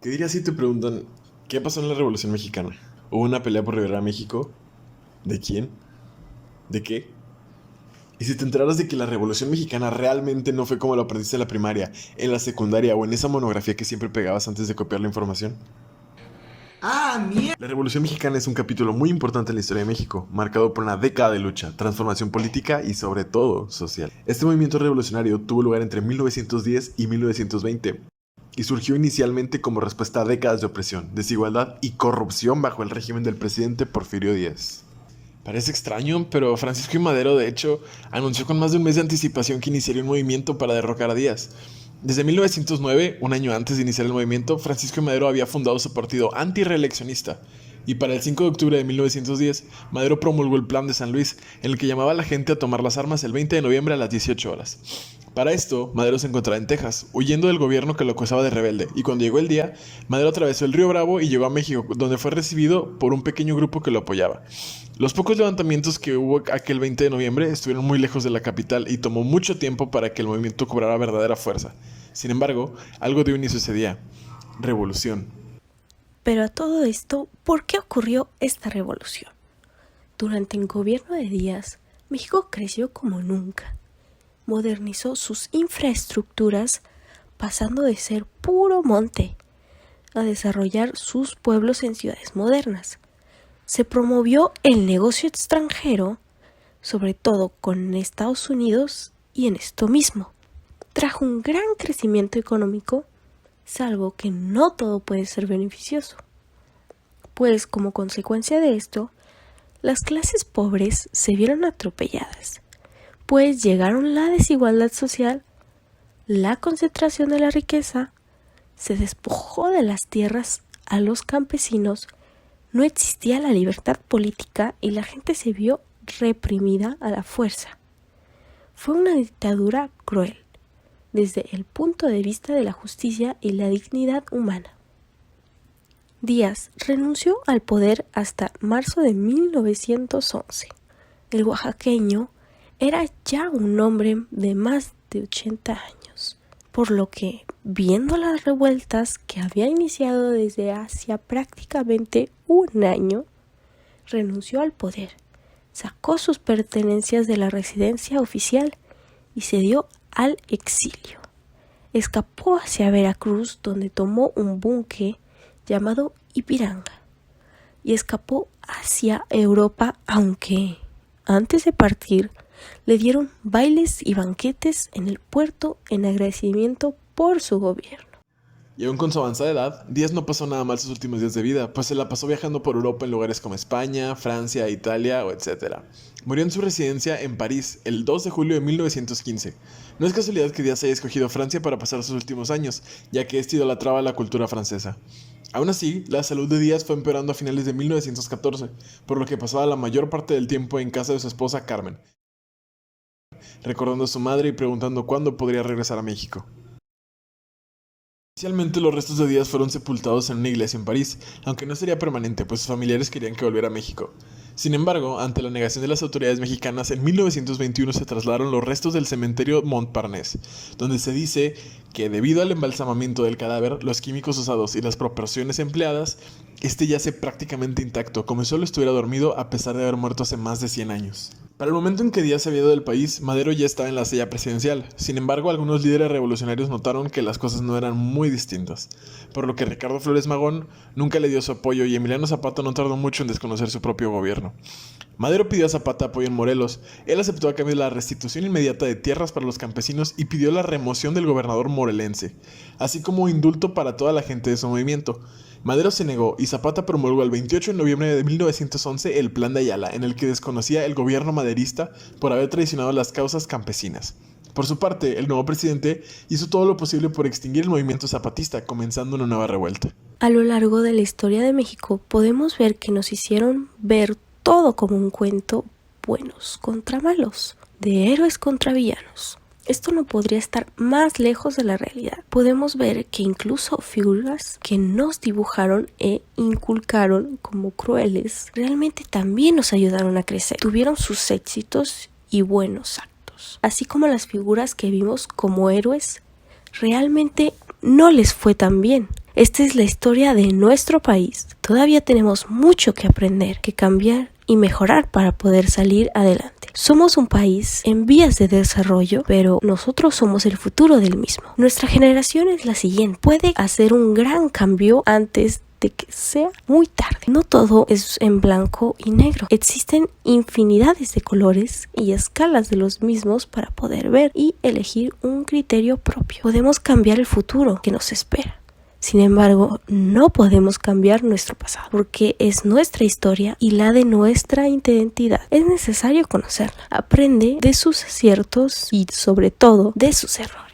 ¿Qué dirías si te preguntan qué pasó en la Revolución Mexicana? ¿Hubo una pelea por liberar a México? ¿De quién? ¿De qué? Y si te enteraras de que la Revolución Mexicana realmente no fue como lo aprendiste en la primaria, en la secundaria o en esa monografía que siempre pegabas antes de copiar la información. ¡Ah, mierda! La Revolución Mexicana es un capítulo muy importante en la historia de México, marcado por una década de lucha, transformación política y sobre todo social. Este movimiento revolucionario tuvo lugar entre 1910 y 1920 y surgió inicialmente como respuesta a décadas de opresión, desigualdad y corrupción bajo el régimen del presidente Porfirio Díaz. Parece extraño, pero Francisco I. Madero, de hecho, anunció con más de un mes de anticipación que iniciaría un movimiento para derrocar a Díaz. Desde 1909, un año antes de iniciar el movimiento, Francisco I. Madero había fundado su partido antirreeleccionista, y para el 5 de octubre de 1910, Madero promulgó el Plan de San Luis, en el que llamaba a la gente a tomar las armas el 20 de noviembre a las 18 horas. Para esto, Madero se encontraba en Texas, huyendo del gobierno que lo acusaba de rebelde, y cuando llegó el día, Madero atravesó el río Bravo y llegó a México, donde fue recibido por un pequeño grupo que lo apoyaba. Los pocos levantamientos que hubo aquel 20 de noviembre estuvieron muy lejos de la capital y tomó mucho tiempo para que el movimiento cobrara verdadera fuerza. Sin embargo, algo dio inicio ese día: revolución. Pero a todo esto, ¿por qué ocurrió esta revolución? Durante el gobierno de Díaz, México creció como nunca. Modernizó sus infraestructuras, pasando de ser puro monte a desarrollar sus pueblos en ciudades modernas. Se promovió el negocio extranjero, sobre todo con Estados Unidos, y en esto mismo trajo un gran crecimiento económico, salvo que no todo puede ser beneficioso. Pues como consecuencia de esto, las clases pobres se vieron atropelladas, pues llegaron la desigualdad social, la concentración de la riqueza, se despojó de las tierras a los campesinos, no existía la libertad política y la gente se vio reprimida a la fuerza. Fue una dictadura cruel, desde el punto de vista de la justicia y la dignidad humana. Díaz renunció al poder hasta marzo de 1911. El oaxaqueño era ya un hombre de más de 80 años, por lo que, viendo las revueltas que había iniciado desde hacía prácticamente un año, renunció al poder, sacó sus pertenencias de la residencia oficial y se dio al exilio. Escapó hacia Veracruz, donde tomó un buque llamado Ipiranga, y escapó hacia Europa, aunque antes de partir le dieron bailes y banquetes en el puerto en agradecimiento por su gobierno. Y aún con su avanzada edad, Díaz no pasó nada mal sus últimos días de vida, pues se la pasó viajando por Europa en lugares como España, Francia, Italia o etc. Murió en su residencia en París el 2 de julio de 1915. No es casualidad que Díaz haya escogido Francia para pasar sus últimos años, ya que este idolatraba la cultura francesa. Aún así, la salud de Díaz fue empeorando a finales de 1914, por lo que pasaba la mayor parte del tiempo en casa de su esposa Carmen, recordando a su madre y preguntando cuándo podría regresar a México. Inicialmente los restos de Díaz fueron sepultados en una iglesia en París, aunque no sería permanente, pues sus familiares querían que volviera a México. Sin embargo, ante la negación de las autoridades mexicanas, en 1921 se trasladaron los restos del cementerio Montparnasse, donde se dice que debido al embalsamamiento del cadáver, los químicos usados y las proporciones empleadas, este yace prácticamente intacto, como si solo estuviera dormido a pesar de haber muerto hace más de 100 años. Para el momento en que Díaz se había ido del país, Madero ya estaba en la silla presidencial. Sin embargo, algunos líderes revolucionarios notaron que las cosas no eran muy distintas, por lo que Ricardo Flores Magón nunca le dio su apoyo y Emiliano Zapata no tardó mucho en desconocer su propio gobierno. Madero pidió a Zapata apoyo en Morelos. Él aceptó a cambio de la restitución inmediata de tierras para los campesinos y pidió la remoción del gobernador morelense, así como indulto para toda la gente de su movimiento. Madero se negó y Zapata promulgó el 28 de noviembre de 1911 el Plan de Ayala, en el que desconocía el gobierno maderista por haber traicionado las causas campesinas. Por su parte, el nuevo presidente hizo todo lo posible por extinguir el movimiento zapatista, comenzando una nueva revuelta. A lo largo de la historia de México podemos ver que nos hicieron ver todo como un cuento, buenos contra malos, de héroes contra villanos. Esto no podría estar más lejos de la realidad. Podemos ver que incluso figuras que nos dibujaron e inculcaron como crueles, realmente también nos ayudaron a crecer. Tuvieron sus éxitos y buenos actos. Así como las figuras que vimos como héroes, realmente no les fue tan bien. Esta es la historia de nuestro país. Todavía tenemos mucho que aprender, que cambiar y mejorar para poder salir adelante. Somos un país en vías de desarrollo, pero nosotros somos el futuro del mismo. Nuestra generación es la siguiente. Puede hacer un gran cambio antes de que sea muy tarde. No todo es en blanco y negro. Existen infinidades de colores y escalas de los mismos para poder ver y elegir un criterio propio. Podemos cambiar el futuro que nos espera. Sin embargo, no podemos cambiar nuestro pasado, porque es nuestra historia y la de nuestra identidad. Es necesario conocerla. Aprende de sus aciertos y, sobre todo, de sus errores.